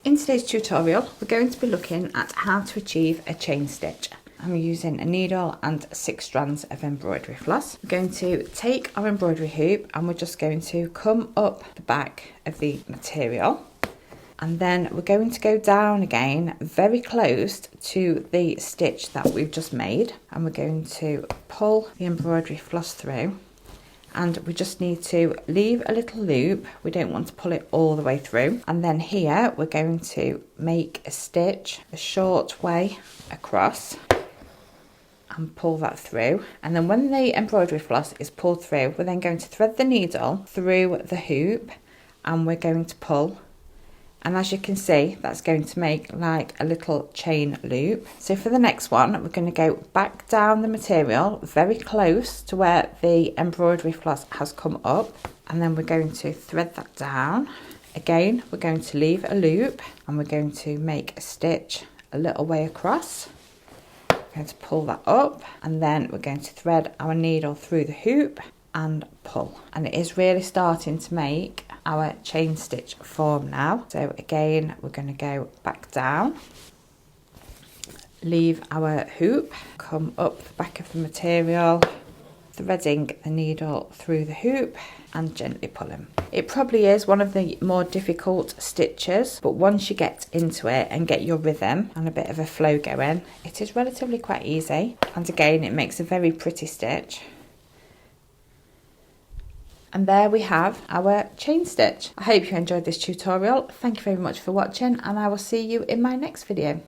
In today's tutorial, we're going to be looking at how to achieve a chain stitch. I'm using a needle and 6 strands of embroidery floss. We're going to take our embroidery hoop and we're just going to come up the back of the material. And then we're going to go down again very close to the stitch that we've just made. And we're going to pull the embroidery floss through. And we just need to leave a little loop. We don't want to pull it all the way through. And then here we're going to make a stitch a short way across and pull that through. And then when the embroidery floss is pulled through, we're then going to thread the needle through the hoop and we're going to pull. And as you can see, that's going to make like a little chain loop. So for the next one, we're going to go back down the material very close to where the embroidery floss has come up. And then we're going to thread that down. Again, we're going to leave a loop and we're going to make a stitch a little way across. We're going to pull that up and then we're going to thread our needle through the hoop and pull. And it is really starting to make our chain stitch form now. So again, we're going to go back down, leave our hoop, come up the back of the material, threading the needle through the hoop and gently pulling. It probably is one of the more difficult stitches, but once you get into it and get your rhythm and a bit of a flow going, it is relatively quite easy. And again, it makes a very pretty stitch. And there we have our chain stitch. I hope you enjoyed this tutorial. Thank you very much for watching and I will see you in my next video.